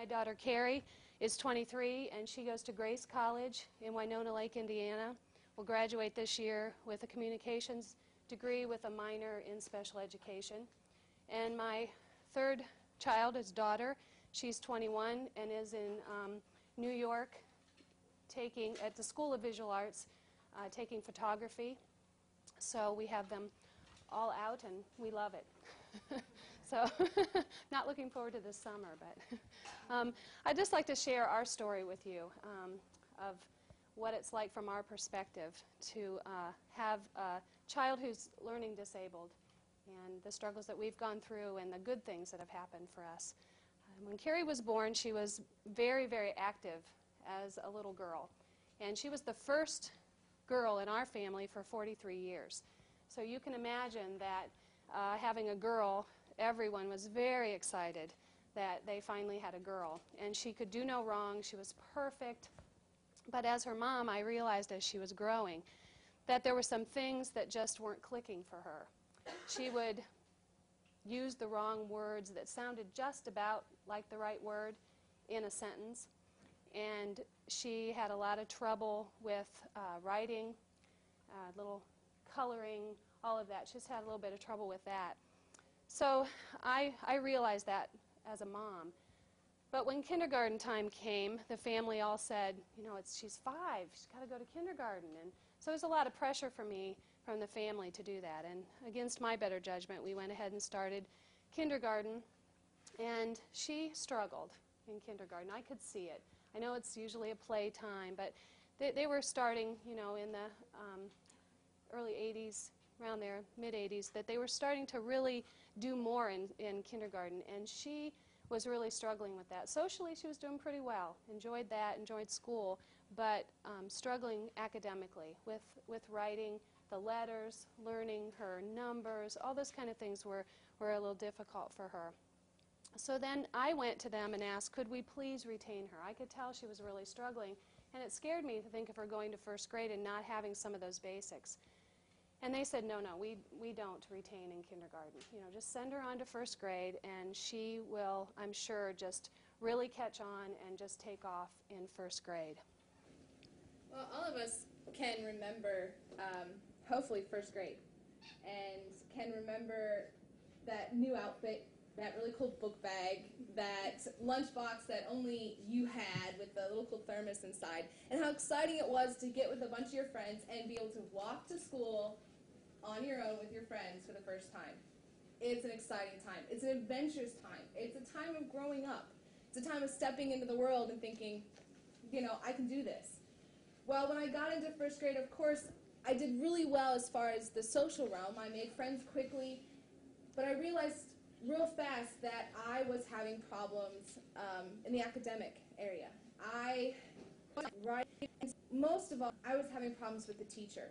My daughter Carrie is 23 and she goes to Grace College in Winona Lake, Indiana. Will graduate this year with a communications degree with a minor in special education. And my third child is daughter. She's 21 and is in New York at the School of Visual Arts taking photography. So we have them all out and we love it. So not looking forward to this summer, but I'd just like to share our story with you of what it's like from our perspective to have a child who's learning disabled and the struggles that we've gone through and the good things that have happened for us. When Carrie was born, she was very, very active as a little girl. And she was the first girl in our family for 43 years. So you can imagine that having a girl, everyone was very excited that they finally had a girl. And she could do no wrong. She was perfect. But as her mom, I realized as she was growing that there were some things that just weren't clicking for her. She would use the wrong words that sounded just about like the right word in a sentence. And she had a lot of trouble with writing, little coloring, all of that. She just had a little bit of trouble with that. So I realized that as a mom. But when kindergarten time came, the family all said, you know, she's 5, she's got to go to kindergarten. And so there's a lot of pressure for me from the family to do that. And against my better judgment, we went ahead and started kindergarten. And she struggled in kindergarten. I could see it. I know it's usually a play time, but they were starting, you know, in the early 80s, around there, mid-80s, that they were starting to really do more in kindergarten. And she was really struggling with that. Socially, she was doing pretty well, enjoyed that, enjoyed school, but struggling academically with writing the letters, learning her numbers, all those kind of things were a little difficult for her. So then I went to them and asked, could we please retain her? I could tell she was really struggling, and it scared me to think of her going to first grade and not having some of those basics. And they said, no, we don't retain in kindergarten. You know, just send her on to first grade, and she will, I'm sure, just really catch on and just take off in first grade. Well, all of us can remember, hopefully, first grade, and can remember that new outfit, that really cool book bag, that lunchbox that only you had with the little cool thermos inside, and how exciting it was to get with a bunch of your friends and be able to walk to school on your own with your friends for the first time. It's an exciting time. It's an adventurous time. It's a time of growing up. It's a time of stepping into the world and thinking, you know, I can do this. Well, when I got into first grade, of course, I did really well as far as the social realm. I made friends quickly, but I realized real fast that I was having problems in the academic area. Most of all, I was having problems with the teacher.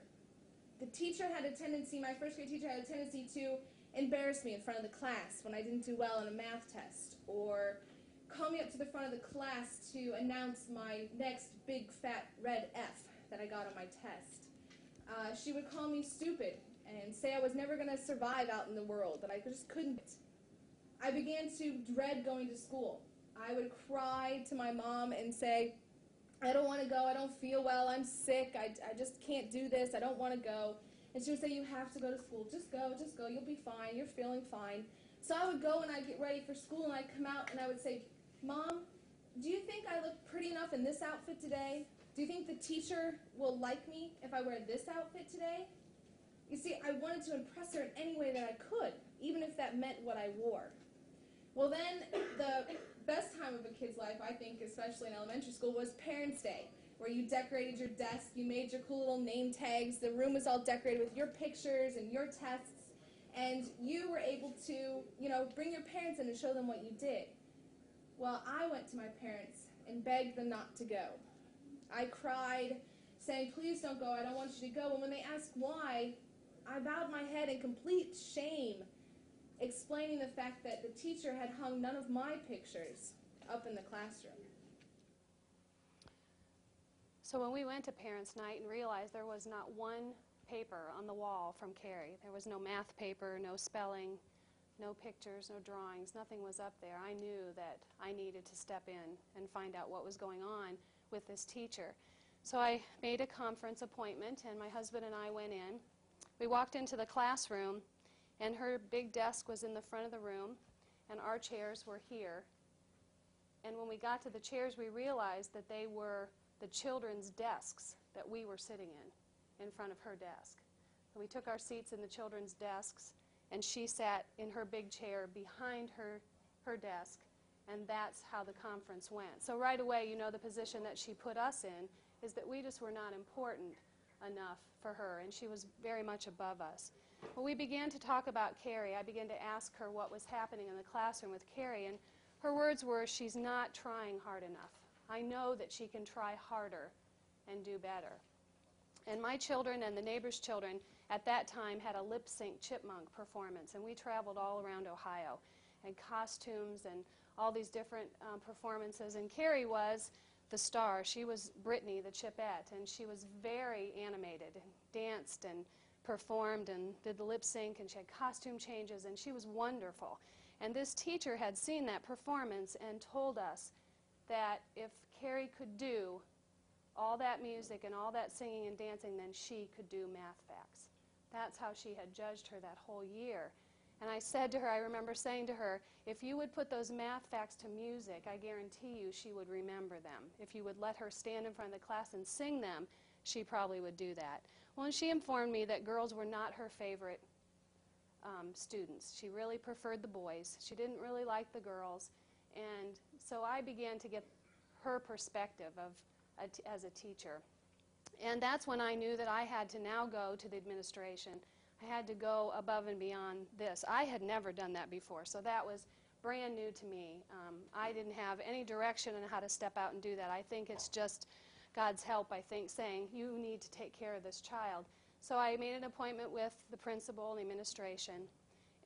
The teacher had a tendency, my first grade teacher had a tendency to embarrass me in front of the class when I didn't do well on a math test, or call me up to the front of the class to announce my next big fat red F that I got on my test. She would call me stupid and say I was never going to survive out in the world, that I just couldn't. I began to dread going to school. I would cry to my mom and say, I don't want to go, I don't feel well, I'm sick, I just can't do this, I don't want to go. And she would say, you have to go to school, just go, you'll be fine, you're feeling fine. So I would go and I'd get ready for school and I'd come out and I would say, Mom, do you think I look pretty enough in this outfit today? Do you think the teacher will like me if I wear this outfit today? You see, I wanted to impress her in any way that I could, even if that meant what I wore. Well, then, the best time of a kid's life, I think, especially in elementary school, was Parents' Day, where you decorated your desk, you made your cool little name tags, the room was all decorated with your pictures and your tests, and you were able to, you know, bring your parents in and show them what you did. Well, I went to my parents and begged them not to go. I cried, saying, please don't go, I don't want you to go. And when they asked why, I bowed my head in complete shame, explaining the fact that the teacher had hung none of my pictures up in the classroom. So when we went to Parents' Night and realized there was not one paper on the wall from Carrie, there was no math paper, no spelling, no pictures, no drawings, nothing was up there. I knew that I needed to step in and find out what was going on with this teacher. So I made a conference appointment, and my husband and I went in. We walked into the classroom, and her big desk was in the front of the room, and our chairs were here. And when we got to the chairs, we realized that they were the children's desks that we were sitting in front of her desk. So we took our seats in the children's desks, and she sat in her big chair behind her desk, and that's how the conference went. So right away, you know, the position that she put us in is that we just were not important enough for her, and she was very much above us. Well, we began to talk about Carrie. I began to ask her what was happening in the classroom with Carrie, and her words were, "She's not trying hard enough. I know that she can try harder and do better." And my children and the neighbors' children at that time had a lip-sync chipmunk performance, and we traveled all around Ohio, and costumes and all these different performances. And Carrie was the star. She was Brittany, the Chipette, and she was very animated and danced and performed and did the lip sync, and she had costume changes, and she was wonderful. And this teacher had seen that performance and told us that if Carrie could do all that music and all that singing and dancing, then she could do math facts. That's how she had judged her that whole year. And I said to her, I remember saying to her, if you would put those math facts to music, I guarantee you she would remember them. If you would let her stand in front of the class and sing them, she probably would do that. Well, and she informed me that girls were not her favorite students. She really preferred the boys. She didn't really like the girls. And so I began to get her perspective as a teacher. And that's when I knew that I had to now go to the administration. I had to go above and beyond this. I had never done that before, so that was brand new to me. I didn't have any direction on how to step out and do that. I think it's just God's help, I think, saying, you need to take care of this child. So I made an appointment with the principal and the administration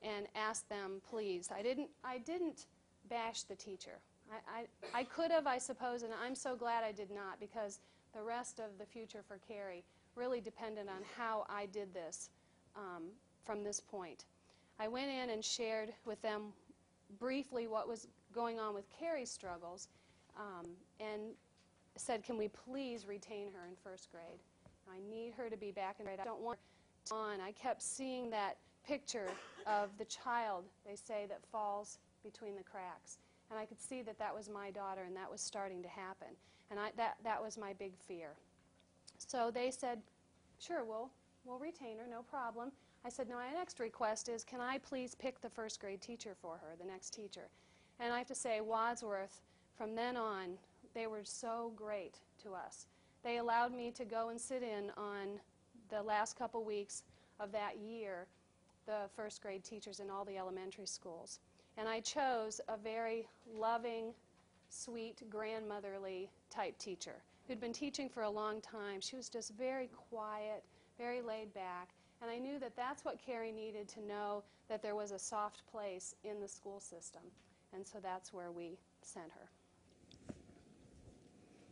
and asked them, please. I didn't bash the teacher. I could have, I suppose, and I'm so glad I did not, because the rest of the future for Carrie really depended on how I did this from this point. I went in and shared with them briefly what was going on with Carrie's struggles and said, can we please retain her in first grade? I need her to be back in grade. I don't want her to on. I kept seeing that picture of the child, they say, that falls between the cracks. And I could see that that was my daughter, and that was starting to happen. And that was my big fear. So they said, sure, we'll retain her, no problem. I said, no, my next request is, can I please pick the first grade teacher for her, the next teacher? And I have to say, Wadsworth, from then on, they were so great to us. They allowed me to go and sit in on the last couple weeks of that year, the first grade teachers in all the elementary schools. And I chose a very loving, sweet, grandmotherly type teacher who'd been teaching for a long time. She was just very quiet, very laid back, and I knew that that's what Carrie needed to know, that there was a soft place in the school system. And so that's where we sent her.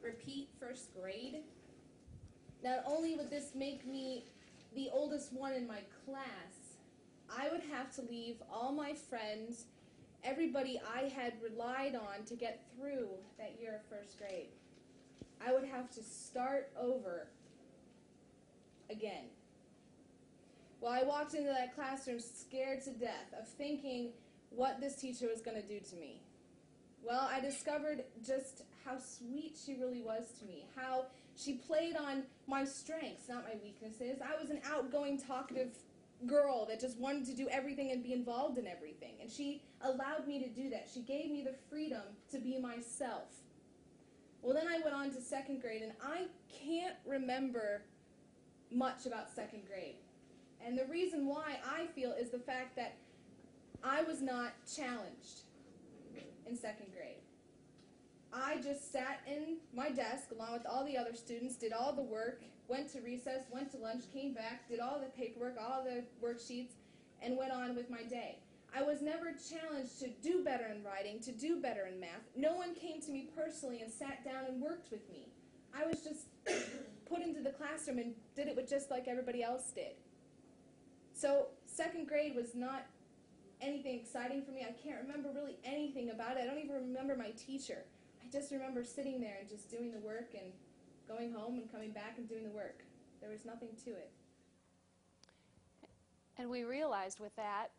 Repeat first grade. Not only would this make me the oldest one in my class, I would have to leave all my friends, everybody I had relied on to get through that year of first grade. I would have to start over again. Well, I walked into that classroom scared to death of thinking what this teacher was going to do to me. Well, I discovered just how sweet she really was to me, how she played on my strengths, not my weaknesses. I was an outgoing, talkative girl that just wanted to do everything and be involved in everything, and she allowed me to do that. She gave me the freedom to be myself. Well, then I went on to second grade, and I can't remember much about second grade. And the reason why, I feel, is the fact that I was not challenged in second grade. I just sat in my desk along with all the other students, did all the work, went to recess, went to lunch, came back, did all the paperwork, all the worksheets, and went on with my day. I was never challenged to do better in writing, to do better in math. No one came to me personally and sat down and worked with me. I was just put into the classroom and did it with just like everybody else did. So second grade was not anything exciting for me. I can't remember really anything about it. I don't even remember my teacher. I just remember sitting there and just doing the work and going home and coming back and doing the work. There was nothing to it. And we realized with that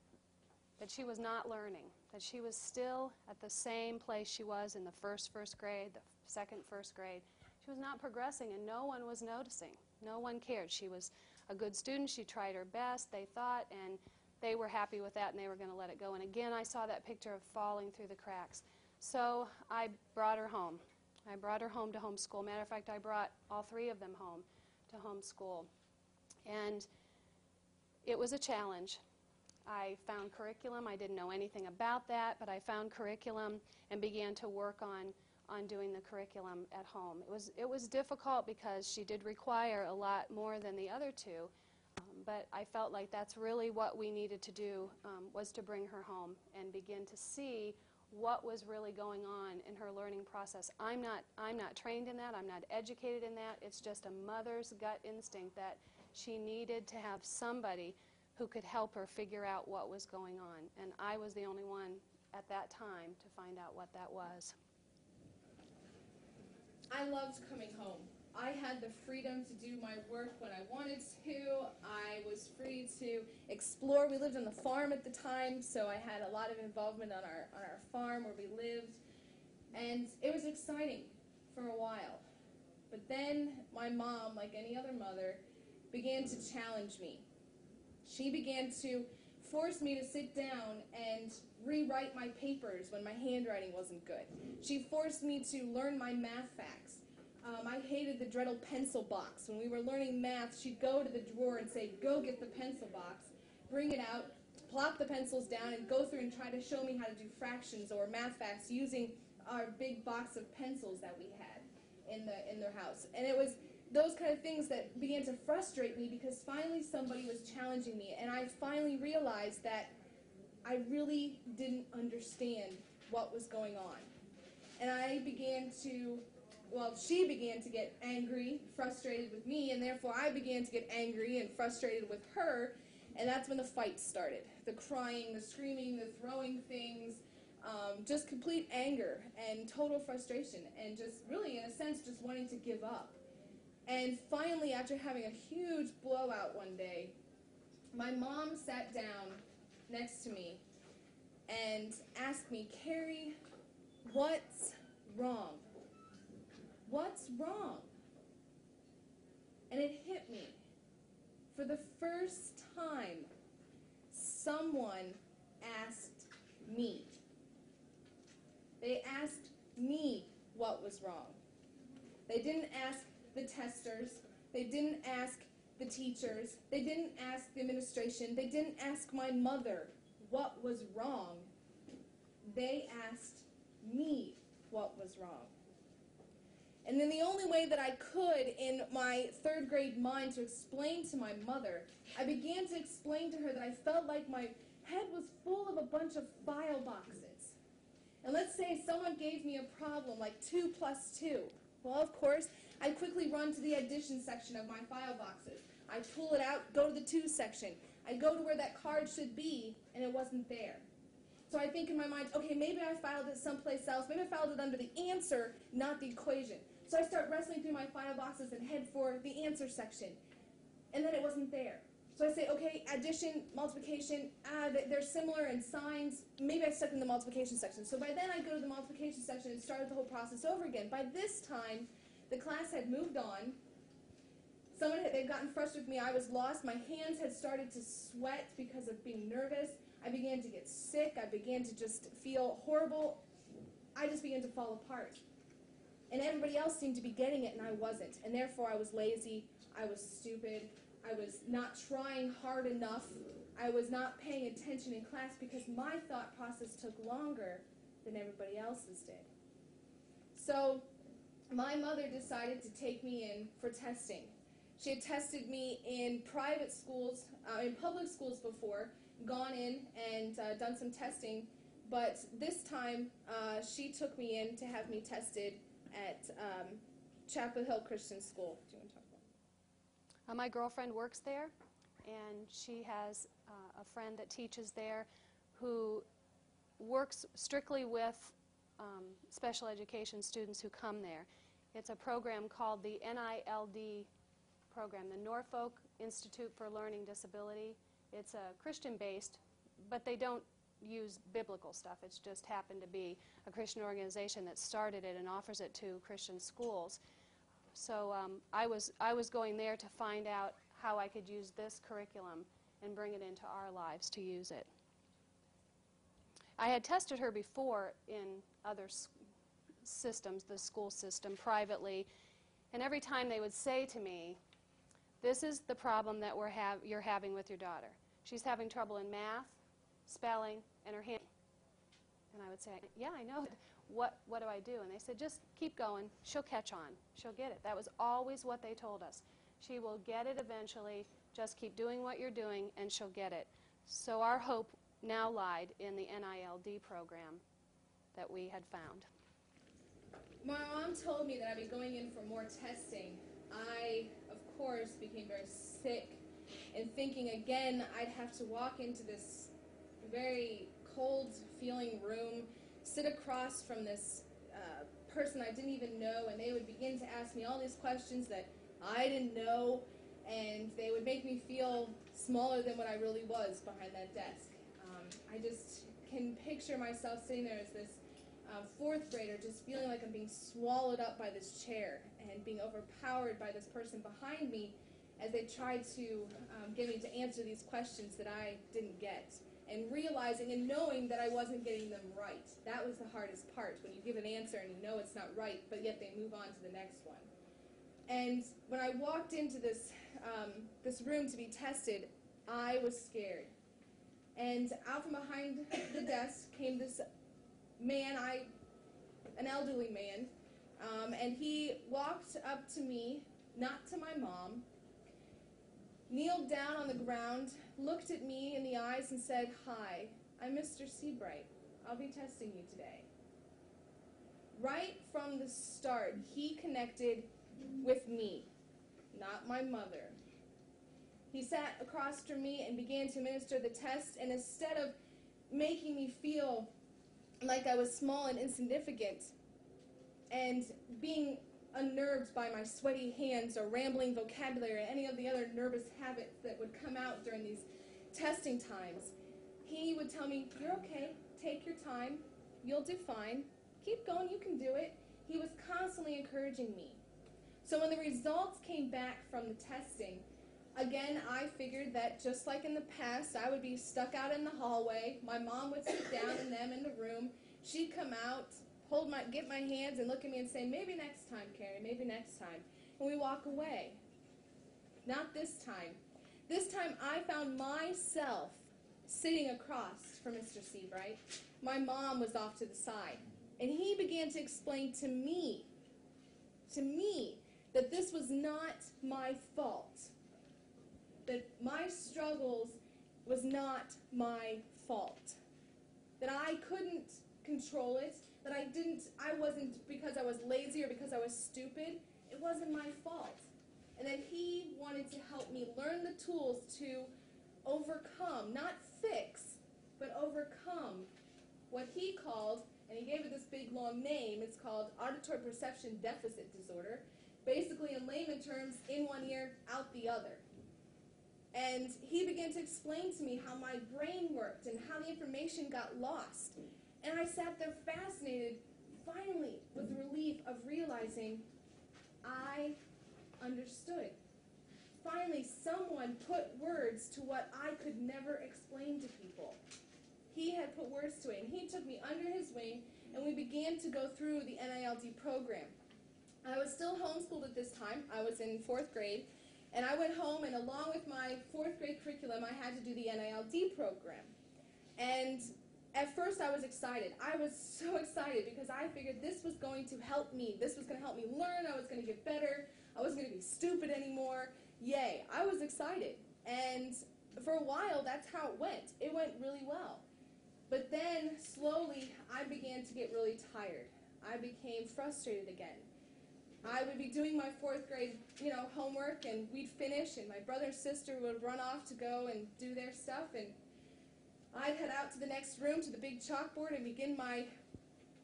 she was not learning, that she was still at the same place she was in the first grade, the second first grade. She was not progressing, and no one was noticing. No one cared. She was a good student. She tried her best, they thought, and they were happy with that, and they were going to let it go. And again, I saw that picture of falling through the cracks. So I brought her home. I brought her home to homeschool. Matter of fact, I brought all three of them home to homeschool. And it was a challenge. I found curriculum. I didn't know anything about that, but I found curriculum and began to work on doing the curriculum at home. It was difficult because she did require a lot more than the other two, but I felt like that's really what we needed to do, was to bring her home and begin to see what was really going on in her learning process. I'm not trained in that. I'm not educated in that. It's just a mother's gut instinct that she needed to have somebody who could help her figure out what was going on. And I was the only one at that time to find out what that was. I loved coming home. I had the freedom to do my work when I wanted to. I was free to explore. We lived on the farm at the time, so I had a lot of involvement on our farm where we lived. And it was exciting for a while. But then my mom, like any other mother, began to challenge me. She began to force me to sit down and rewrite my papers when my handwriting wasn't good. She forced me to learn my math facts. I hated the dreaded pencil box. When we were learning math, she'd go to the drawer and say, "Go get the pencil box," bring it out, plop the pencils down, and go through and try to show me how to do fractions or math facts using our big box of pencils that we had in their house. And it was those kind of things that began to frustrate me because finally somebody was challenging me, and I finally realized that I really didn't understand what was going on. And I began to, she began to get angry, frustrated with me, and therefore I began to get angry and frustrated with her, and that's when the fight started. The crying, the screaming, the throwing things, just complete anger and total frustration, and just really, in a sense, just wanting to give up. And finally, after having a huge blowout one day, my mom sat down next to me and asked me, "Carrie, what's wrong? What's wrong?" And it hit me. For the first time, someone asked me. They asked me what was wrong. They didn't ask the testers. They didn't ask the teachers. They didn't ask the administration. They didn't ask my mother what was wrong. They asked me what was wrong. And then the only way that I could in my third grade mind to explain to my mother, I began to explain to her that I felt like my head was full of a bunch of file boxes. And let's say someone gave me a problem like 2 + 2. Well, of course, I'd quickly run to the addition section of my file boxes. I'd pull it out, go to the 2 section. I'd go to where that card should be, and it wasn't there. So I think in my mind, okay, maybe I filed it someplace else. Maybe I filed it under the answer, not the equation. So I start wrestling through my file boxes and head for the answer section. And then it wasn't there. So I say, okay, addition, multiplication, they're similar in signs. Maybe I stuck in the multiplication section. So by then I go to the multiplication section and started the whole process over again. By this time, the class had moved on. They'd gotten frustrated with me. I was lost. My hands had started to sweat because of being nervous. I began to get sick. I began to just feel horrible. I just began to fall apart. And everybody else seemed to be getting it, and I wasn't. And therefore, I was lazy. I was stupid. I was not trying hard enough. I was not paying attention in class because my thought process took longer than everybody else's did. So my mother decided to take me in for testing. She had tested me in private schools, in public schools before, gone in and done some testing, but this time she took me in to have me tested at Chapel Hill Christian School. Do you want to talk about it? My girlfriend works there, and she has a friend that teaches there who works strictly with special education students who come there. It's a program called the NILD program, the Norfolk Institute for Learning Disability. It's Christian-based, but they don't use biblical stuff. It's just happened to be a Christian organization that started it and offers it to Christian schools. So I was going there to find out how I could use this curriculum and bring it into our lives to use it. I had tested her before in other systems, the school system, privately, and every time they would say to me, this is the problem that you're having with your daughter. She's having trouble in math, spelling, and her hand. And I would say, yeah, I know. What do I do? And they said, just keep going. She'll catch on. She'll get it. That was always what they told us. She will get it eventually. Just keep doing what you're doing, and she'll get it. So our hope now lied in the NILD program that we had found. My mom told me that I'd be going in for more testing. I, of course, became very sick and thinking again I'd have to walk into this very cold-feeling room, sit across from this person I didn't even know, and they would begin to ask me all these questions that I didn't know, and they would make me feel smaller than what I really was behind that desk. I just can picture myself sitting there as this fourth grader, just feeling like I'm being swallowed up by this chair and being overpowered by this person behind me as they tried to get me to answer these questions that I didn't get, and realizing and knowing that I wasn't getting them right. That was the hardest part, when you give an answer and you know it's not right, but yet they move on to the next one. And when I walked into this room to be tested, I was scared. And out from behind the desk came this man, an elderly man, and he walked up to me, not to my mom, kneeled down on the ground, looked at me in the eyes and said, "Hi, I'm Mr. Seabright. I'll be testing you today." Right from the start, he connected with me, not my mother. He sat across from me and began to administer the test, and instead of making me feel like I was small and insignificant and being unnerved by my sweaty hands or rambling vocabulary or any of the other nervous habits that would come out during these testing times, he would tell me, "You're okay, take your time, you'll do fine, keep going, you can do it." He was constantly encouraging me. So when the results came back from the testing, again, I figured that just like in the past, I would be stuck out in the hallway. My mom would sit down and them in the room. She'd come out, get my hands and look at me and say, "Maybe next time, Carrie, maybe next time." And we walk away. Not this time. This time I found myself sitting across from Mr. Seabright. My mom was off to the side. And he began to explain to me, that this was not my fault. That my struggles was not my fault. That I couldn't control it. That I wasn't because I was lazy or because I was stupid. It wasn't my fault. And that he wanted to help me learn the tools to overcome, not fix, but overcome what he called, and he gave it this big long name, it's called auditory perception deficit disorder. Basically, in layman terms, in one ear, out the other. And he began to explain to me how my brain worked and how the information got lost. And I sat there fascinated, finally, with the relief of realizing I understood. Finally, someone put words to what I could never explain to people. He had put words to it, and he took me under his wing, and we began to go through the NILD program. I was still homeschooled at this time. I was in 4th grade, and I went home, and along with my 4th grade curriculum, I had to do the NILD program. And at first, I was excited. I was so excited because I figured this was going to help me. This was going to help me learn. I was going to get better. I wasn't going to be stupid anymore. Yay. I was excited. And for a while, that's how it went. It went really well. But then, slowly, I began to get really tired. I became frustrated again. I would be doing my 4th grade, homework, and we'd finish, and my brother and sister would run off to go and do their stuff, and I'd head out to the next room to the big chalkboard and begin my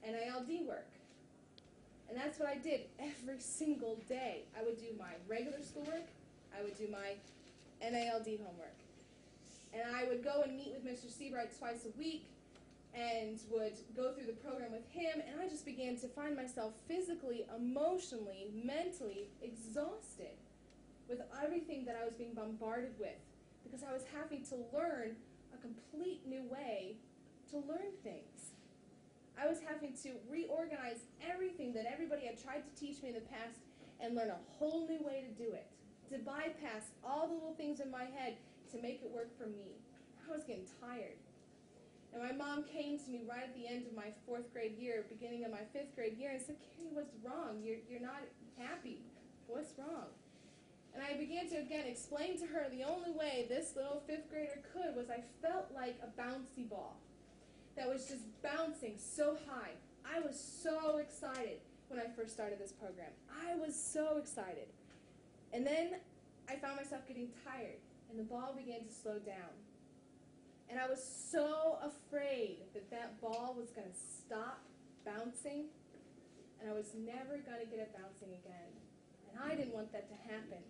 NILD work. And that's what I did every single day. I would do my regular schoolwork, I would do my NILD homework. And I would go and meet with Mr. Seabright twice a week and would go through the program with him, and I just began to find myself physically, emotionally, mentally exhausted with everything that I was being bombarded with, because I was having to learn a complete new way to learn things. I was having to reorganize everything that everybody had tried to teach me in the past and learn a whole new way to do it, to bypass all the little things in my head to make it work for me. I was getting tired. And my mom came to me right at the end of my 4th grade year, beginning of my 5th grade year, and said, "Carrie, what's wrong? You're not happy. What's wrong?" And I began to, again, explain to her the only way this little 5th grader could was I felt like a bouncy ball that was just bouncing so high. I was so excited when I first started this program. I was so excited. And then I found myself getting tired, and the ball began to slow down. And I was so afraid that that ball was going to stop bouncing, and I was never going to get it bouncing again. And I didn't want that to happen.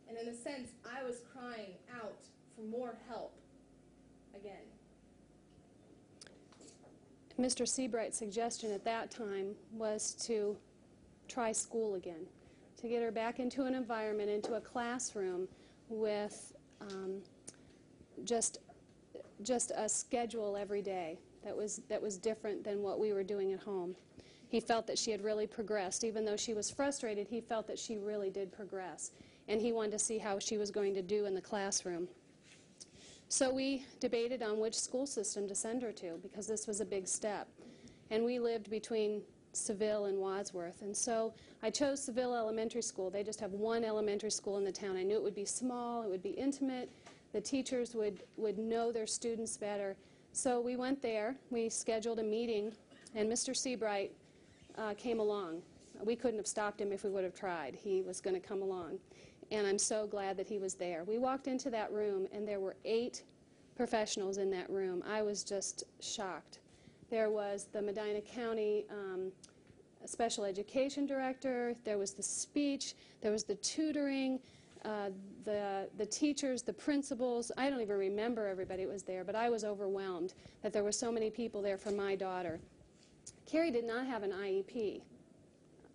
And in a sense, I was crying out for more help again. Mr. Seabright's suggestion at that time was to try school again, to get her back into an environment, into a classroom with just a schedule every day that was different than what we were doing at home. He felt that she had really progressed. Even though she was frustrated, he felt that she really did progress, and he wanted to see how she was going to do in the classroom. So we debated on which school system to send her to, because this was a big step. And we lived between Seville and Wadsworth, and so I chose Seville Elementary School. They just have one elementary school in the town. I knew it would be small, it would be intimate, the teachers would know their students better. So we went there, we scheduled a meeting, and Mr. Seabright came along. We couldn't have stopped him if we would have tried. He was going to come along. And I'm so glad that he was there. We walked into that room, and there were 8 professionals in that room. I was just shocked. There was the Medina County Special Education Director, there was the speech, there was the tutoring, the teachers, the principals. I don't even remember everybody that was there, but I was overwhelmed that there were so many people there for my daughter. Carrie did not have an IEP,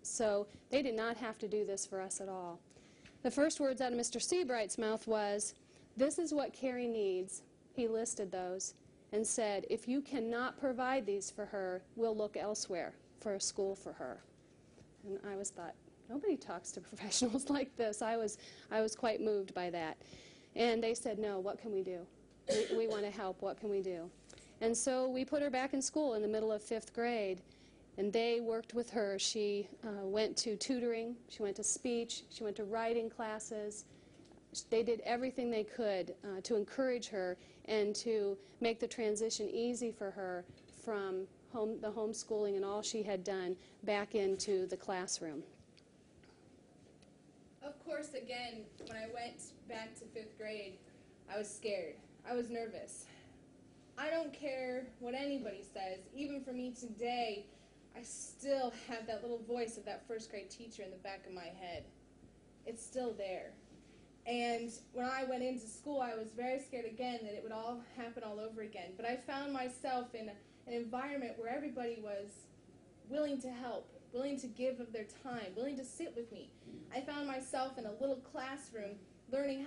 so they did not have to do this for us at all. The first words out of Mr. Seabright's mouth was, "This is what Carrie needs." He listed those and said, "If you cannot provide these for her, we'll look elsewhere for a school for her." And I thought, nobody talks to professionals like this. I was quite moved by that. And they said, "No, what can we do? We want to help. What can we do?" And so we put her back in school in the middle of 5th grade, and they worked with her. She went to tutoring, she went to speech, she went to writing classes. They did everything they could to encourage her and to make the transition easy for her from the homeschooling and all she had done back into the classroom. Of course, again, when I went back to 5th grade, I was scared. I was nervous. I don't care what anybody says. Even for me today, I still have that little voice of that 1st grade teacher in the back of my head. It's still there. And when I went into school, I was very scared again that it would all happen all over again. But I found myself in an environment where everybody was willing to help, willing to give of their time, willing to sit with me. I found myself in a little classroom learning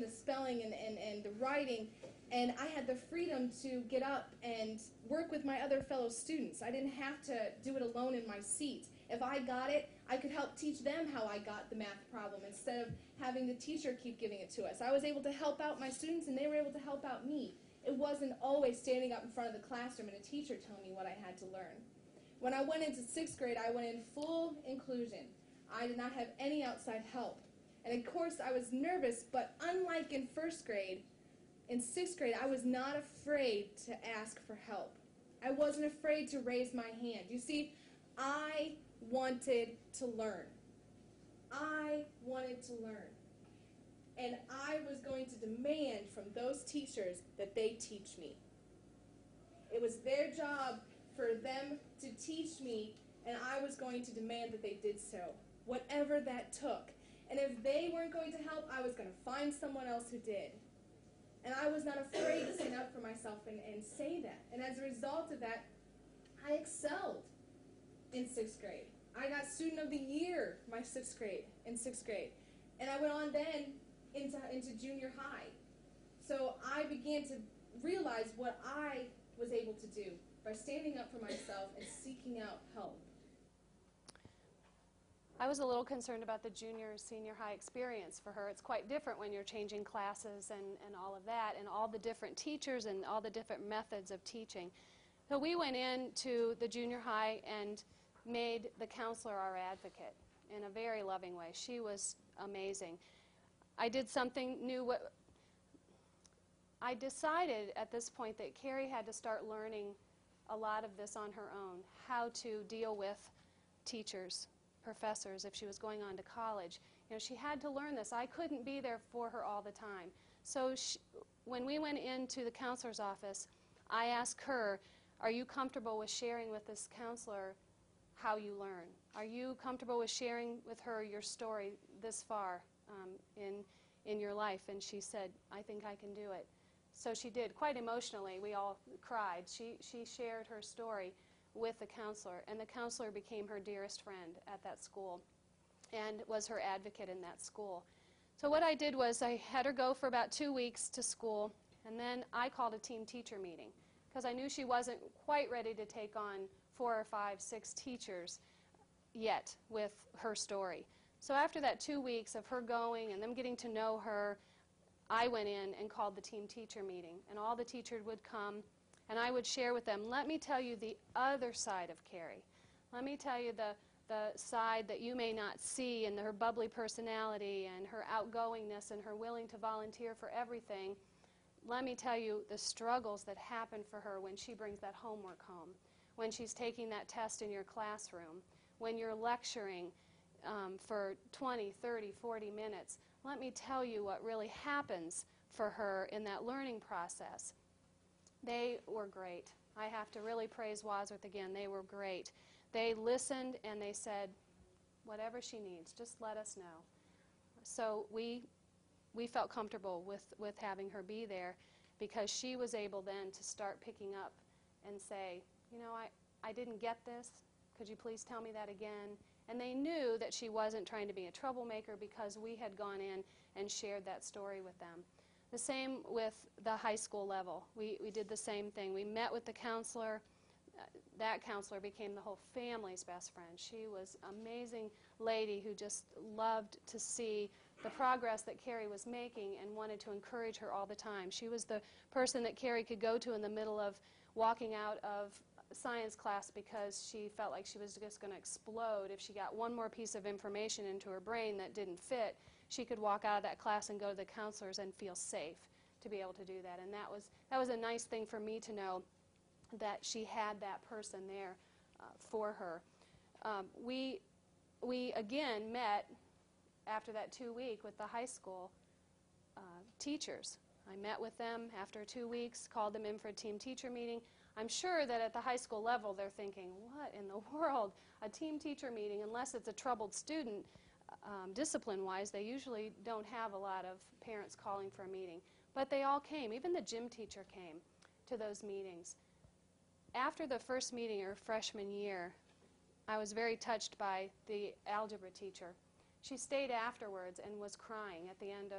the spelling and the writing, and I had the freedom to get up and work with my other fellow students. I didn't have to do it alone in my seat. If I got it, I could help teach them how I got the math problem instead of having the teacher keep giving it to us. I was able to help out my students, and they were able to help out me. It wasn't always standing up in front of the classroom and a teacher telling me what I had to learn. When I went into 6th grade, I went in full inclusion. I did not have any outside help. And of course, I was nervous, but unlike in 1st grade, in 6th grade, I was not afraid to ask for help. I wasn't afraid to raise my hand. You see, I wanted to learn. I wanted to learn. And I was going to demand from those teachers that they teach me. It was their job for them to teach me, and I was going to demand that they did so, whatever that took. And if they weren't going to help, I was going to find someone else who did. And I was not afraid to stand up for myself and say that. And as a result of that, I excelled in 6th grade. I got Student of the Year my 6th grade, in 6th grade. And I went on then into junior high. So I began to realize what I was able to do by standing up for myself and seeking out help. I was a little concerned about the junior senior high experience for her. It's quite different when you're changing classes and all of that, and all the different teachers and all the different methods of teaching. So we went into the junior high and made the counselor our advocate in a very loving way. She was amazing. I did something new. I decided at this point that Carrie had to start learning a lot of this on her own, how to deal with teachers, professors, if she was going on to college. You know, she had to learn this. I couldn't be there for her all the time. So when we went into the counselor's office, I asked her, are you comfortable with sharing with this counselor how you learn? Are you comfortable with sharing with her your story this far in your life? And she said, I think I can do it. So she did, quite emotionally. We all cried. She shared her story with the counselor, and the counselor became her dearest friend at that school and was her advocate in that school. So what I did was I had her go for about 2 weeks to school, and then I called a team teacher meeting because I knew she wasn't quite ready to take on 4 or 5, 6 teachers yet with her story. So after that 2 weeks of her going and them getting to know her, I went in and called the team teacher meeting, and all the teachers would come, and I would share with them, let me tell you the other side of Carrie. Let me tell you the side that you may not see, and her bubbly personality and her outgoingness and her willing to volunteer for everything. Let me tell you the struggles that happen for her when she brings that homework home, when she's taking that test in your classroom, when you're lecturing for 20, 30, 40 minutes. Let me tell you what really happens for her in that learning process. They were great. I have to really praise Wadsworth again. They were great. They listened and they said, whatever she needs, just let us know. So we felt comfortable with having her be there because she was able then to start picking up and say, you know, I didn't get this. Could you please tell me that again? And they knew that she wasn't trying to be a troublemaker because we had gone in and shared that story with them. The same with the high school level. We did the same thing. We met with the counselor. That counselor became the whole family's best friend. She was an amazing lady who just loved to see the progress that Carrie was making and wanted to encourage her all the time. She was the person that Carrie could go to in the middle of walking out of science class because she felt like she was just going to explode. If she got one more piece of information into her brain that didn't fit, she could walk out of that class and go to the counselors and feel safe to be able to do that. And that was a nice thing for me to know, that she had that person there for her. We again met after that 2 week with the high school teachers. I met with them after 2 weeks, called them in for a team teacher meeting. I'm sure that at the high school level they're thinking, what in the world, a team teacher meeting, unless it's a troubled student, discipline-wise, they usually don't have a lot of parents calling for a meeting. But they all came. Even the gym teacher came to those meetings. After the first meeting her freshman year, I was very touched by the algebra teacher. She stayed afterwards and was crying at the end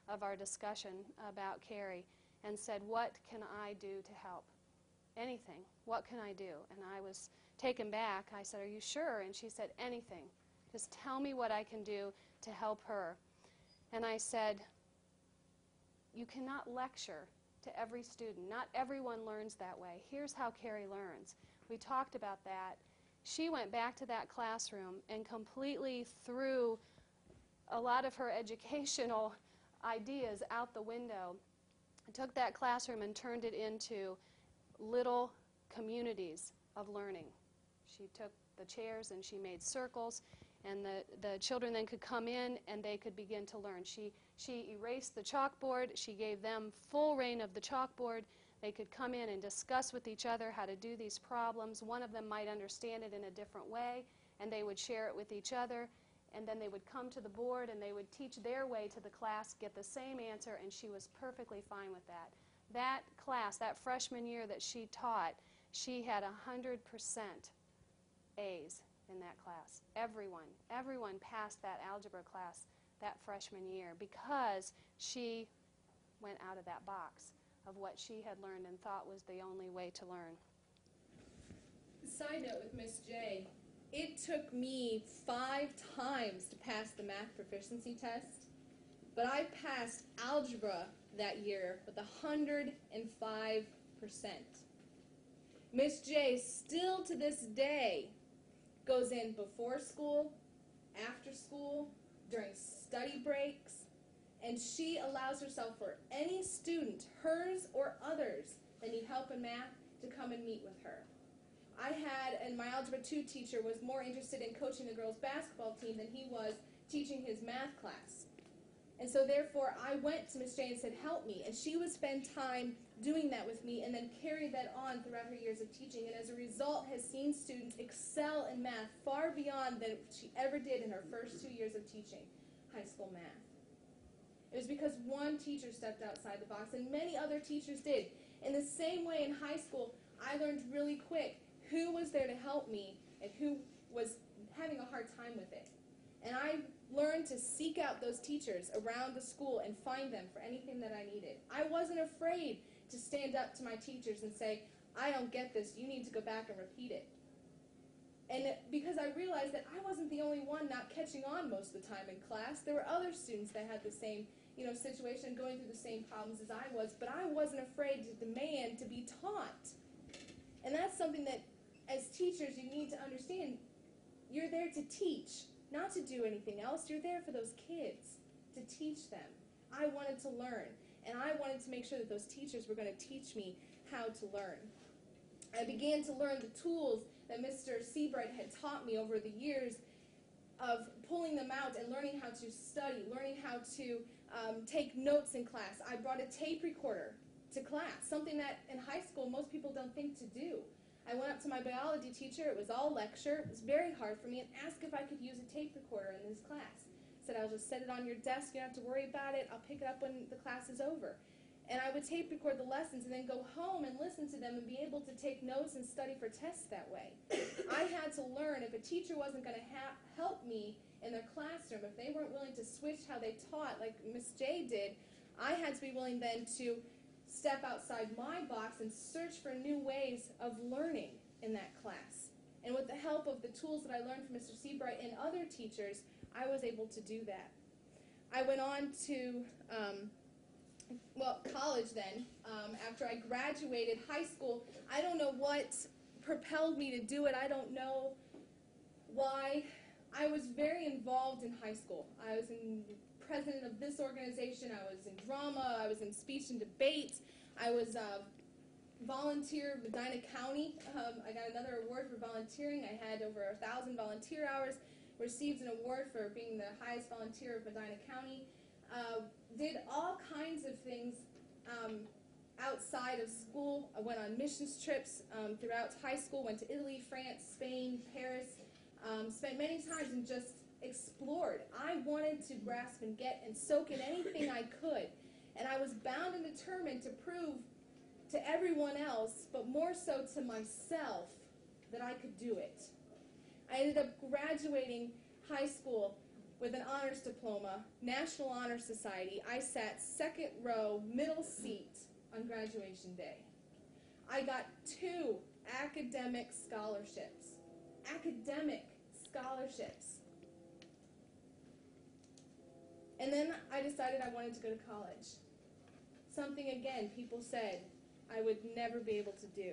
of our discussion about Carrie and said, what can I do to help? Anything. What can I do? And I was taken back. I said, are you sure? And she said, anything. Just tell me what I can do to help her. And I said, you cannot lecture to every student. Not everyone learns that way. Here's how Carrie learns. We talked about that. She went back to that classroom and completely threw a lot of her educational ideas out the window. Took that classroom and turned it into little communities of learning. She took the chairs and she made circles, and the children then could come in and they could begin to learn. She erased the chalkboard. She gave them full reign of the chalkboard. They could come in and discuss with each other how to do these problems. One of them might understand it in a different way, and they would share it with each other. And then they would come to the board and they would teach their way to the class, get the same answer, and she was perfectly fine with that. That class, that freshman year that she taught, she had 100% A's in that class. Everyone passed that algebra class that freshman year because she went out of that box of what she had learned and thought was the only way to learn. Side note with Miss J, it took me 5 times to pass the math proficiency test, but I passed algebra that year with 105%. Miss J still to this day goes in before school, after school, during study breaks, and she allows herself for any student, hers or others, that need help in math to come and meet with her. I had, and my Algebra 2 teacher was more interested in coaching the girls' basketball team than he was teaching his math class. And so therefore, I went to Miss J and said, help me. And she would spend time doing that with me and then carry that on throughout her years of teaching. And as a result, has seen students excel in math far beyond than she ever did in her first 2 years of teaching high school math. It was because one teacher stepped outside the box, and many other teachers did. In the same way in high school, I learned really quick who was there to help me and who was having a hard time with it. And I learned to seek out those teachers around the school and find them for anything that I needed. I wasn't afraid to stand up to my teachers and say, I don't get this, you need to go back and repeat it. And because I realized that I wasn't the only one not catching on most of the time in class. There were other students that had the same situation, going through the same problems as I was, but I wasn't afraid to demand to be taught. And that's something that as teachers you need to understand. You're there to teach, not to do anything else. You're there for those kids, to teach them. I wanted to learn, and I wanted to make sure that those teachers were going to teach me how to learn. I began to learn the tools that Mr. Seabright had taught me over the years of pulling them out and learning how to study, learning how to take notes in class. I brought a tape recorder to class, something that in high school most people don't think to do. I went up to my biology teacher, it was all lecture, it was very hard for me, and asked if I could use a tape recorder in this class. Said, I'll just set it on your desk, you don't have to worry about it, I'll pick it up when the class is over. And I would tape record the lessons and then go home and listen to them and be able to take notes and study for tests that way. I had to learn, if a teacher wasn't going to help me in their classroom, if they weren't willing to switch how they taught like Miss J did, I had to be willing then to step outside my box and search for new ways of learning in that class. And with the help of the tools that I learned from Mr. Seabright and other teachers, I was able to do that. I went on to college then. After I graduated high school, I don't know what propelled me to do it. I don't know why. I was very involved in high school. I was president of this organization. I was in drama. I was in speech and debate. I was a volunteer of Medina County. I got another award for volunteering. I had over 1,000 volunteer hours. Received an award for being the highest volunteer of Medina County. Did all kinds of things outside of school. I went on missions trips throughout high school, went to Italy, France, Spain, Paris, spent many times and just explored. I wanted to grasp and get and soak in anything I could. And I was bound and determined to prove to everyone else, but more so to myself, that I could do it. I ended up graduating high school with an honors diploma, National Honor Society. I sat second row, middle seat on graduation day. I got 2 academic scholarships. Academic scholarships. And then I decided I wanted to go to college. Something, again, people said I would never be able to do.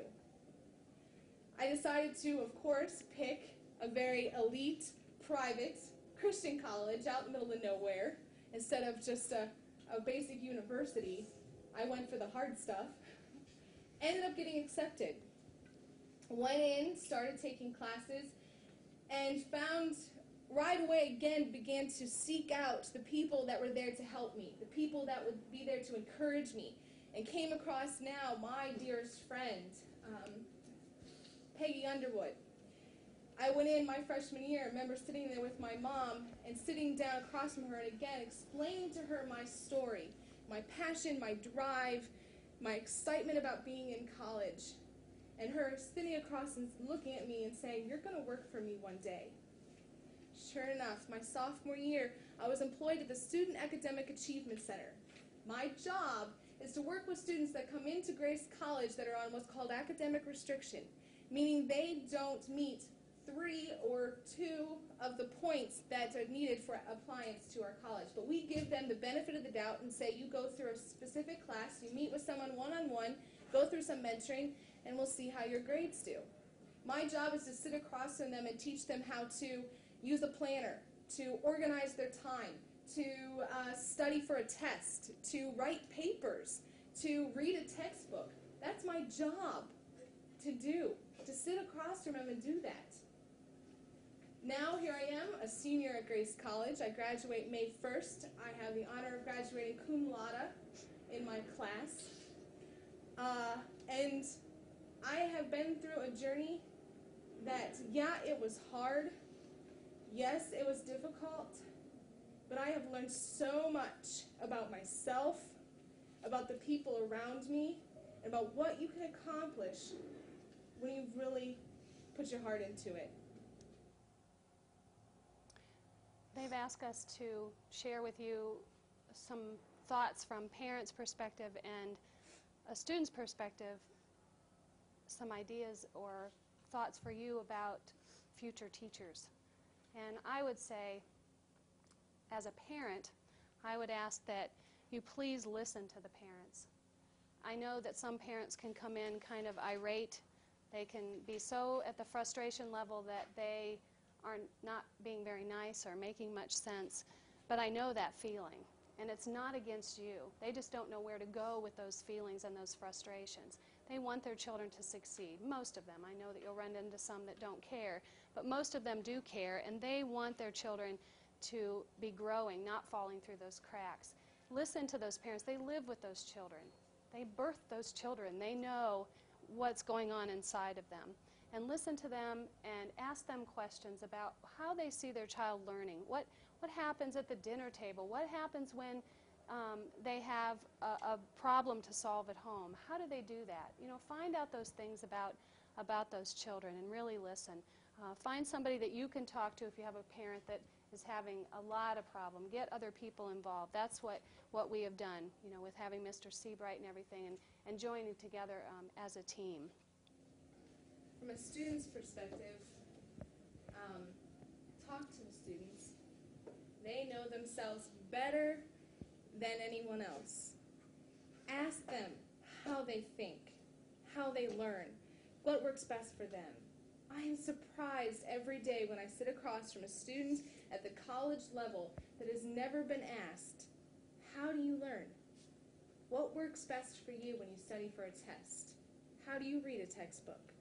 I decided to, of course, pick a very elite, private, Christian college out in the middle of nowhere. Instead of just a basic university, I went for the hard stuff. Ended up getting accepted. Went in, started taking classes, and found right away again began to seek out the people that were there to help me, the people that would be there to encourage me. and came across now my dearest friend, Peggy Underwood. I went in my freshman year, I remember sitting there with my mom and sitting down across from her and again explaining to her my story, my passion, my drive, my excitement about being in college, and her sitting across and looking at me and saying, "You're going to work for me one day." Sure enough, my sophomore year, I was employed at the Student Academic Achievement Center. My job is to work with students that come into Grace College that are on what's called academic restriction, meaning they don't meet 3 or 2 of the points that are needed for appliance to our college. But we give them the benefit of the doubt and say, you go through a specific class, you meet with someone one-on-one, go through some mentoring, and we'll see how your grades do. My job is to sit across from them and teach them how to use a planner, to organize their time, to study for a test, to write papers, to read a textbook. That's my job to do, to sit across from them and do that. Now here I am, a senior at Grace College. I graduate May 1st. I have the honor of graduating cum laude in my class. And I have been through a journey that, yeah, it was hard. Yes, it was difficult. But I have learned so much about myself, about the people around me, and about what you can accomplish when you really put your heart into it. They've asked us to share with you some thoughts from parents' perspective and a student's perspective, some ideas or thoughts for you about future teachers. And I would say, as a parent, I would ask that you please listen to the parents. I know that some parents can come in kind of irate. They can be so at the frustration level that they are not being very nice or making much sense. But I know that feeling, and it's not against you. They just don't know where to go with those feelings and those frustrations. They want their children to succeed, most of them. I know that you'll run into some that don't care, but most of them do care, and they want their children to be growing, not falling through those cracks. Listen to those parents. They live with those children. They birth those children. They know what's going on inside of them. And listen to them and ask them questions about how they see their child learning. What happens at the dinner table? What happens when they have a problem to solve at home? How do they do that? You know, find out those things about those children and really listen. Find somebody that you can talk to if you have a parent that is having a lot of problem. Get other people involved. That's what we have done, you know, with having Mr. Seabright and everything, and joining together as a team. From a student's perspective, talk to the students. They know themselves better than anyone else. Ask them how they think, how they learn, what works best for them. I am surprised every day when I sit across from a student at the college level that has never been asked, how do you learn? What works best for you when you study for a test? How do you read a textbook?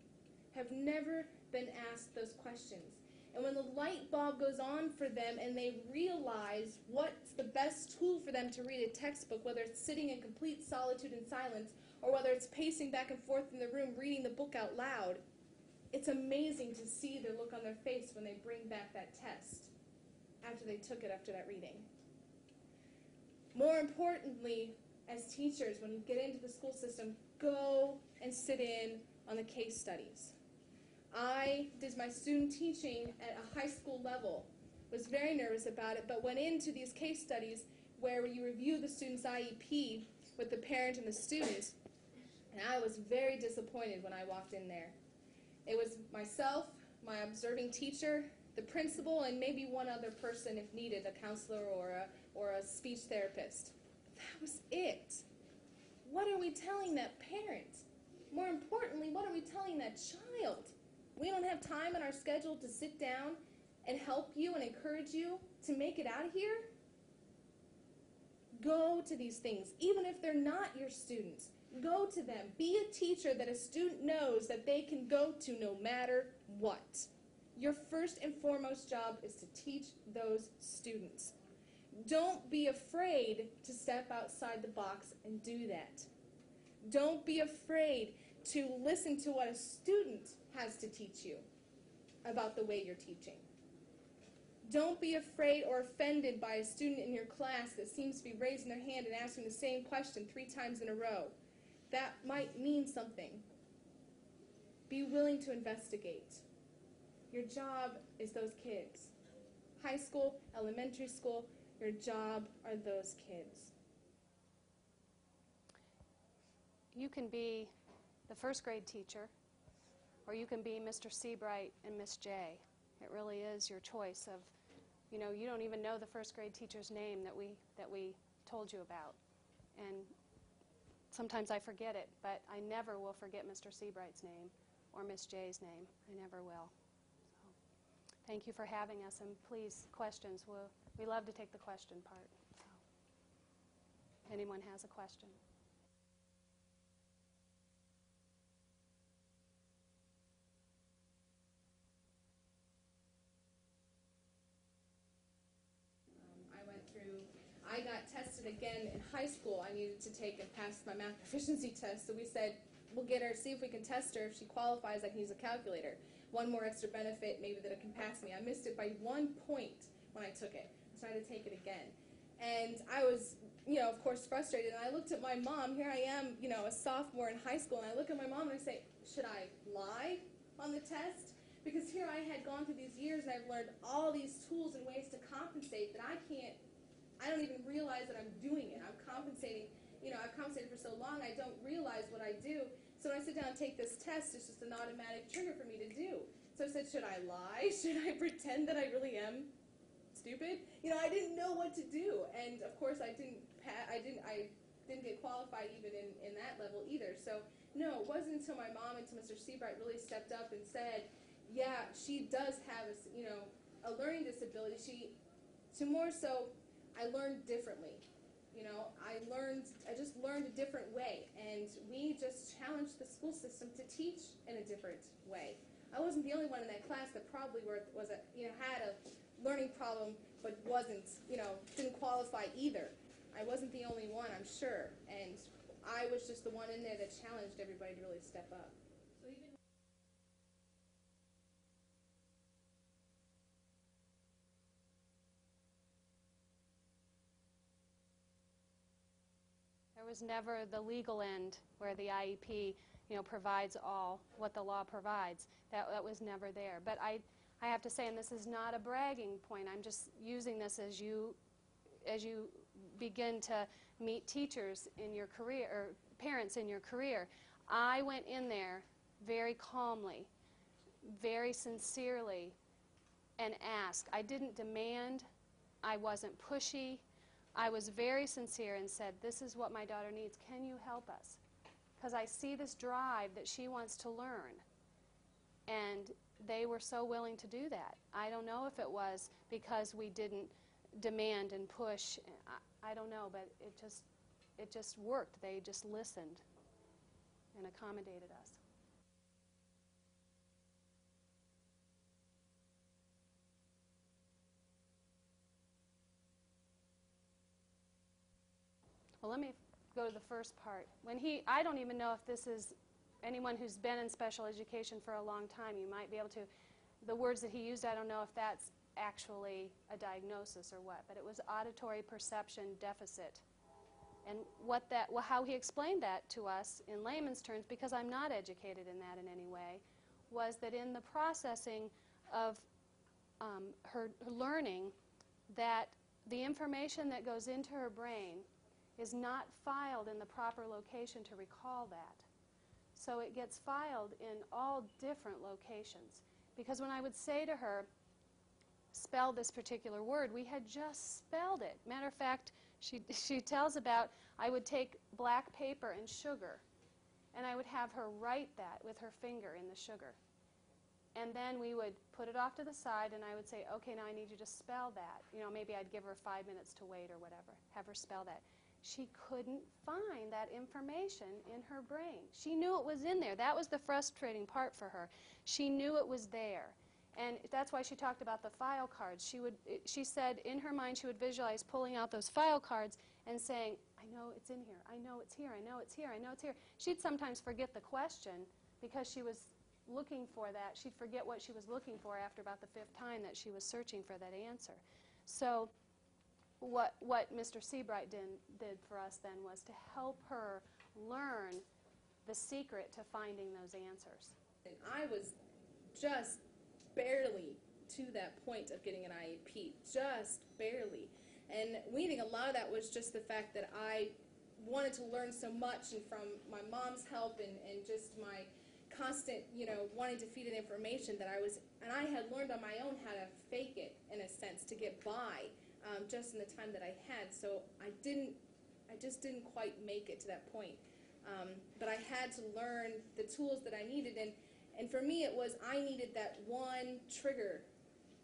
Have never been asked those questions. And when the light bulb goes on for them and they realize what's the best tool for them to read a textbook, whether it's sitting in complete solitude and silence, or whether it's pacing back and forth in the room reading the book out loud, it's amazing to see the look on their face when they bring back that test after they took it after that reading. More importantly, as teachers, when you get into the school system, go and sit in on the case studies. I did my student teaching at a high school level, was very nervous about it, but went into these case studies where you review the student's IEP with the parent and the student, and I was very disappointed when I walked in there. It was myself, my observing teacher, the principal, and maybe one other person if needed, a counselor or a speech therapist. That was it. What are we telling that parent? More importantly, what are we telling that child? We don't have time in our schedule to sit down and help you and encourage you to make it out of here? Go to these things, even if they're not your students. Go to them. Be a teacher that a student knows that they can go to no matter what. Your first and foremost job is to teach those students. Don't be afraid to step outside the box and do that. Don't be afraid to listen to what a student has to teach you about the way you're teaching. Don't be afraid or offended by a student in your class that seems to be raising their hand and asking the same question 3 times in a row. That might mean something. Be willing to investigate. Your job is those kids. High school, elementary school, your job are those kids. You can be the first grade teacher, or you can be Mr. Seabright and Miss J. It really is your choice of, you know, you don't even know the first grade teacher's name that we told you about. And sometimes I forget it, but I never will forget Mr. Seabright's name or Miss J's name. I never will. So, thank you for having us, and please, questions. We love to take the question part. So, if anyone has a question. I got tested again in high school. I needed to take and pass my math proficiency test, so we said, we'll get her, see if we can test her. If she qualifies, I can use a calculator. One more extra benefit, maybe that it can pass me. I missed it by 1 point when I took it. So I had to take it again. And I was, you know, of course, frustrated. And I looked at my mom. Here I am, you know, a sophomore in high school. And I look at my mom and I say, should I lie on the test? Because here I had gone through these years and I've learned all these tools and ways to compensate that I don't even realize that I'm doing it. I'm compensating, you know, I've compensated for so long, I don't realize what I do. So when I sit down and take this test, it's just an automatic trigger for me to do. So I said, should I lie? Should I pretend that I really am stupid? You know, I didn't know what to do. And of course I didn't get qualified even in that level either. So no, it wasn't until my mom and Mr. Seabright really stepped up and said, yeah, she does have a learning disability. I learned differently. You know, I just learned a different way, and we just challenged the school system to teach in a different way. I wasn't the only one in that class that probably had a learning problem, but didn't qualify either. I wasn't the only one, I'm sure, and I was just the one in there that challenged everybody to really step up. There was never the legal end where the IEP, you know, provides all what the law provides. That was never there. But I have to say, and this is not a bragging point, I'm just using this as you begin to meet teachers in your career, or parents in your career. I went in there very calmly, very sincerely, and asked. I didn't demand. I wasn't pushy. I was very sincere and said, this is what my daughter needs. Can you help us? Because I see this drive that she wants to learn. And they were so willing to do that. I don't know if it was because we didn't demand and push. I don't know, but it just worked. They just listened and accommodated us. Well, let me go to the first part. I don't even know if this is anyone who's been in special education for a long time. You might be able to, the words that he used, I don't know if that's actually a diagnosis or what, but it was auditory perception deficit. And how he explained that to us in layman's terms, because I'm not educated in that in any way, was that in the processing of her learning, that the information that goes into her brain is not filed in the proper location to recall that. So it gets filed in all different locations. Because when I would say to her, spell this particular word, we had just spelled it. Matter of fact, she tells about, I would take black paper and sugar, and I would have her write that with her finger in the sugar. And then we would put it off to the side, and I would say, okay, now I need you to spell that. You know, maybe I'd give her 5 minutes to wait or whatever, have her spell that. She couldn't find that information in her brain. She knew it was in there. That was the frustrating part for her. She knew it was there. And that's why she talked about the file cards. She said in her mind she would visualize pulling out those file cards and saying, I know it's in here. I know it's here. I know it's here. I know it's here. She'd sometimes forget the question because she was looking for that. She'd forget what she was looking for after about the 5th time that she was searching for that answer. So what Mr. Seabright did for us then was to help her learn the secret to finding those answers. And I was just barely to that point of getting an IEP, just barely. And we think a lot of that was just the fact that I wanted to learn so much, and from my mom's help and just my constant, wanting to feed it information that I had learned on my own how to fake it, in a sense, to get by, just in the time that I had. So I just didn't quite make it to that point. But I had to learn the tools that I needed, and for me it was I needed that one trigger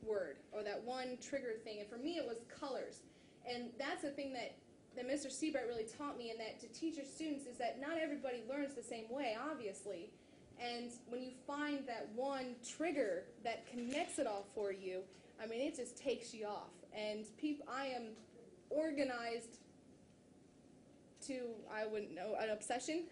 word, or that one trigger thing, and for me it was colors. And that's the thing that Mr. Seabright really taught me, and that to teach your students is that not everybody learns the same way, obviously. And when you find that one trigger that connects it all for you, I mean, it just takes you off. And I am organized to, I wouldn't know, an obsession.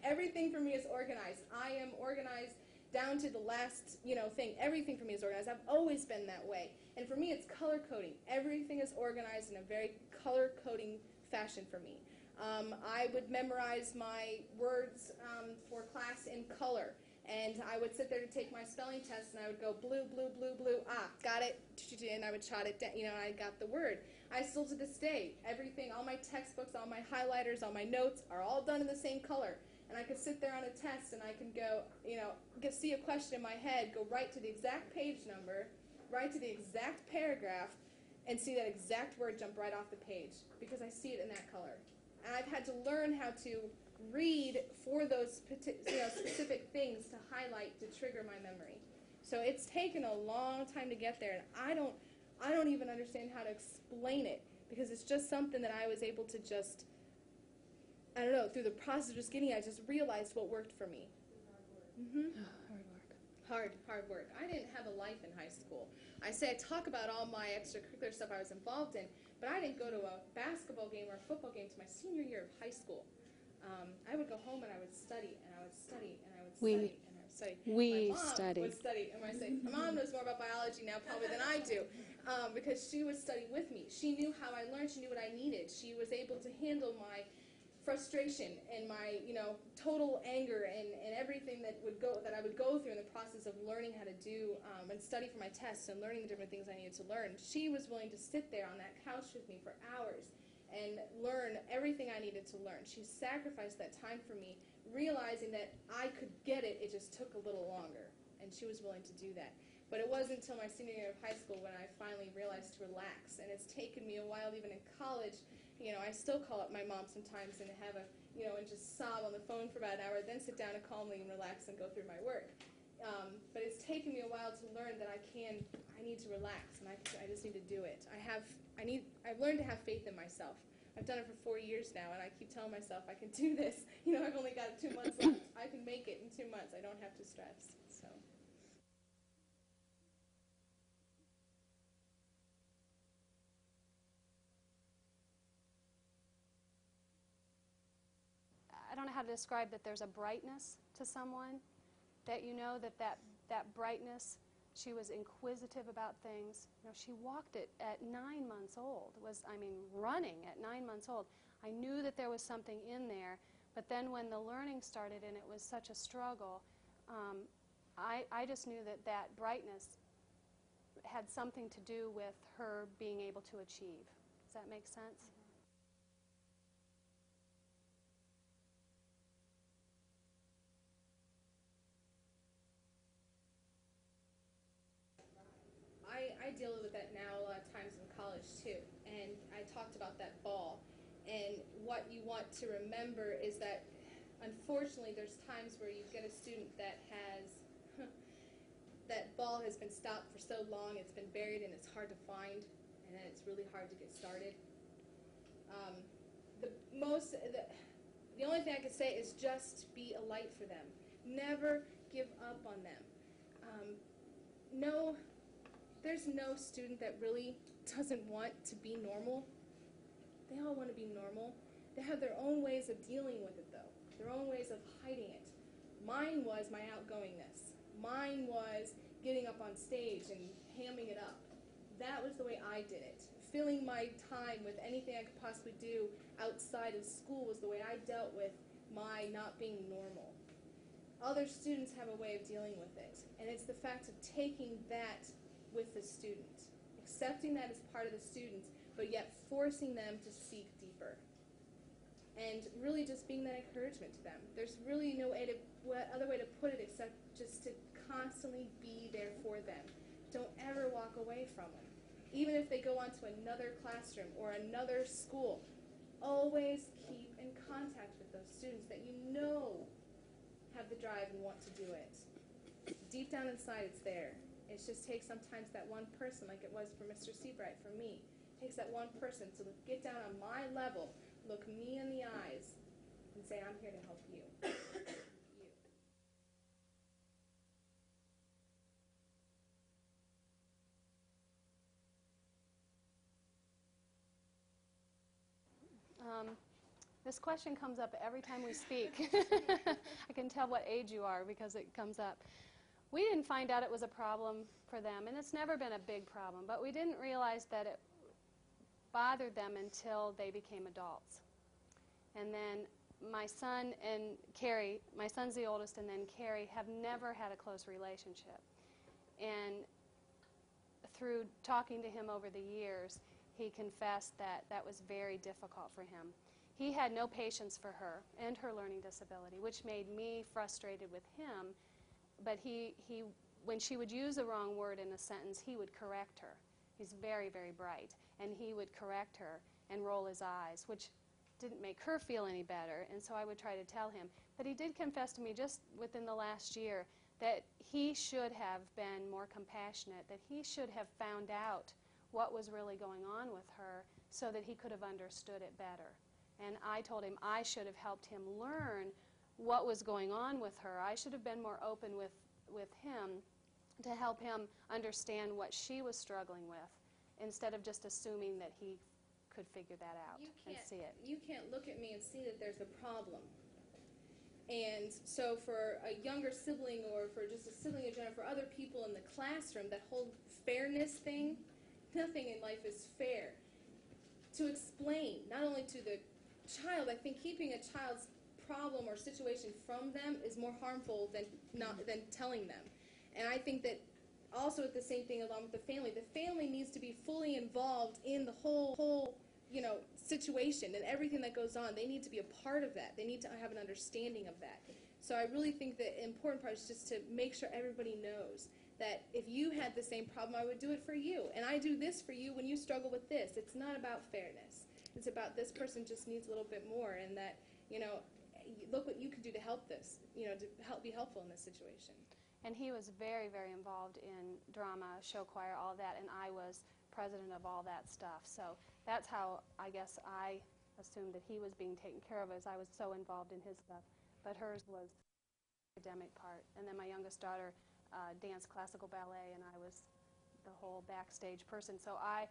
Everything for me is organized. I am organized down to the last, thing. Everything for me is organized. I've always been that way. And for me, it's color coding. Everything is organized in a very color coding fashion for me. I would memorize my words for class in color, and I would sit there to take my spelling test, and I would go blue, blue, blue, blue, got it, and I would jot it down, I got the word. I still to this day, everything, all my textbooks, all my highlighters, all my notes are all done in the same color. And I could sit there on a test and I can go, see a question in my head, go right to the exact page number, right to the exact paragraph, and see that exact word jump right off the page because I see it in that color. And I've had to learn how to read for those specific things to highlight, to trigger my memory. So it's taken a long time to get there, and I don't even understand how to explain it, because it's just something that I was able to just, I don't know, through the process of just getting it, I just realized what worked for me. Hard work. I didn't have a life in high school. I talk about all my extracurricular stuff I was involved in, but I didn't go to a basketball game or a football game to my senior year of high school. I would go home and I would study, and I would study, and I would study, and I would study. My mom would study, and when I say, my mom knows more about biology now probably than I do, because she would study with me. She knew how I learned. She knew what I needed. She was able to handle my frustration and my, total anger and everything that I would go through in the process of learning how to do and study for my tests and learning the different things I needed to learn. She was willing to sit there on that couch with me for hours and learn everything I needed to learn. She sacrificed that time for me, realizing that I could get it, it just took a little longer, and she was willing to do that. But it wasn't until my senior year of high school when I finally realized to relax, and it's taken me a while, even in college. I still call up my mom sometimes and have and just sob on the phone for about an hour, then sit down and calmly and relax and go through my work. But it's taken me a while to learn that I need to relax, and I just need to do it. I've learned to have faith in myself. I've done it for 4 years now, and I keep telling myself I can do this. I've only got 2 months left. I can make it in 2 months. I don't have to stress. So. I don't know how to describe that there's a brightness to someone, that that brightness. She was inquisitive about things. She walked it at 9 months old, running at 9 months old. I knew that there was something in there, but then when the learning started and it was such a struggle, I just knew that brightness had something to do with her being able to achieve. Does that make sense? I deal with that now a lot of times in college too, and I talked about that ball, and what you want to remember is that unfortunately there's times where you get a student that that ball has been stopped for so long, it's been buried and it's hard to find, and then it's really hard to get started. The only thing I could say is just be a light for them. Never give up on them. There's no student that really doesn't want to be normal. They all want to be normal. They have their own ways of dealing with it, though, their own ways of hiding it. Mine was my outgoingness. Mine was getting up on stage and hamming it up. That was the way I did it. Filling my time with anything I could possibly do outside of school was the way I dealt with my not being normal. Other students have a way of dealing with it, and it's the fact of taking that with the student, accepting that as part of the student, but yet forcing them to seek deeper. And really just being that encouragement to them. There's really no other way to put it except just to constantly be there for them. Don't ever walk away from them. Even if they go on to another classroom or another school, always keep in contact with those students that you know have the drive and want to do it. Deep down inside, it's there. It just takes sometimes that one person, like it was for Mr. Seabright, for me. It takes that one person to get down on my level, look me in the eyes, and say, I'm here to help you. This question comes up every time we speak. I can tell what age you are because it comes up. We didn't find out it was a problem for them, and it's never been a big problem, but we didn't realize that it bothered them until they became adults. And then my son and Carrie, my son's the oldest, and then Carrie have never had a close relationship. And through talking to him over the years, he confessed that that was very difficult for him. He had no patience for her and her learning disability, which made me frustrated with him. But when she would use the wrong word in a sentence, he would correct her. He's very, very bright. And he would correct her and roll his eyes, which didn't make her feel any better. And so I would try to tell him. But he did confess to me just within the last year that he should have been more compassionate, that he should have found out what was really going on with her so that he could have understood it better. And I told him I should have helped him learn what was going on with her. I should have been more open with him to help him understand what she was struggling with instead of just assuming that he could figure that out and see it. You can't look at me and see that there's a problem. And so for a younger sibling or for just a sibling in general, for other people in the classroom, that whole fairness thing, nothing in life is fair. To explain, not only to the child, I think keeping a child's problem or situation from them is more harmful than telling them. And I think that also at the same thing along with the family needs to be fully involved in the whole situation and everything that goes on. They need to be a part of that. They need to have an understanding of that. So I really think the important part is just to make sure everybody knows that if you had the same problem, I would do it for you. And I do this for you when you struggle with this. It's not about fairness. It's about this person just needs a little bit more, and that, look what you can do to help this, to be helpful in this situation. And he was very, very involved in drama, show choir, all that, and I was president of all that stuff. So that's how I guess I assumed that he was being taken care of, as I was so involved in his stuff. But hers was the academic part. And then my youngest daughter danced classical ballet, and I was the whole backstage person. So I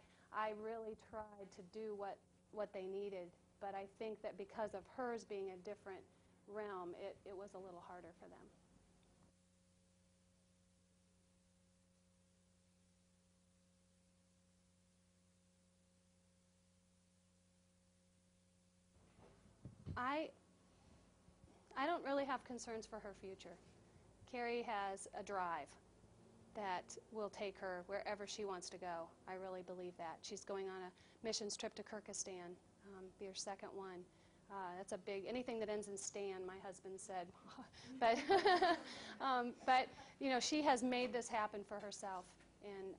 really tried to do what they needed, but I think that because of hers being a different realm, it was a little harder for them. I don't really have concerns for her future. Carrie has a drive that will take her wherever she wants to go. I really believe that. She's going on a missions trip to Kyrgyzstan, be her second one. That's a big, anything that ends in stan, my husband said. but she has made this happen for herself, and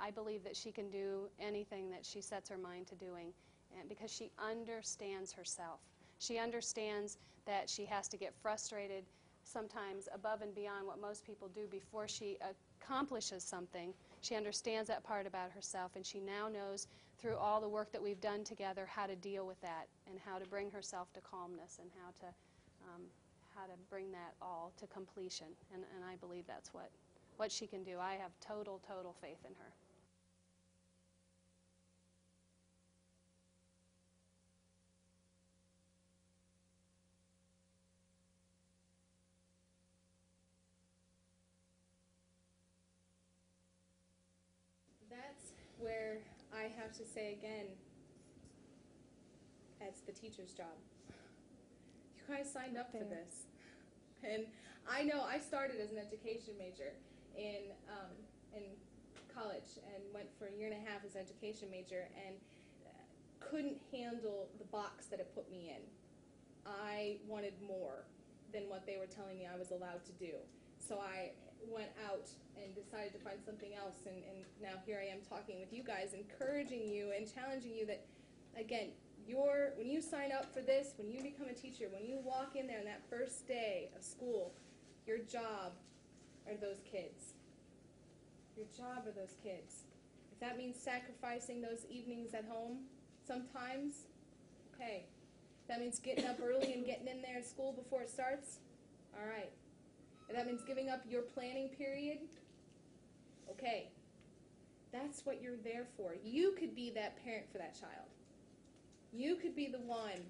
I believe that she can do anything that she sets her mind to doing, and because she understands herself. She understands that she has to get frustrated sometimes above and beyond what most people do before she accomplishes something. She understands that part about herself, and she now knows through all the work that we've done together how to deal with that and how to bring herself to calmness and how to bring that all to completion. And I believe that's what she can do. I have total faith in her. have to say again, it's the teacher's job. You guys signed up for this. And I know I started as an education major in college and went for a year and a half as an education major and couldn't handle the box that it put me in. I wanted more than what they were telling me I was allowed to do. So I went out and decided to find something else, and now here I am talking with you guys, encouraging you and challenging you that, again, when you sign up for this, when you become a teacher, when you walk in there on that first day of school, your job are those kids. Your job are those kids. If that means sacrificing those evenings at home sometimes, okay. If that means getting up early and getting in there at school before it starts, all right. If that means giving up your planning period, okay. That's what you're there for. You could be that parent for that child. You could be the one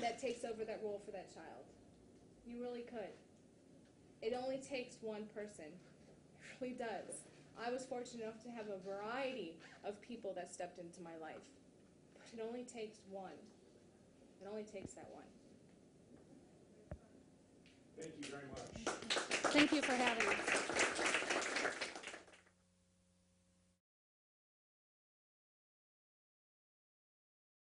that takes over that role for that child. You really could. It only takes one person. It really does. I was fortunate enough to have a variety of people that stepped into my life. But it only takes one. It only takes that one. Thank you very much. Thank you for having me.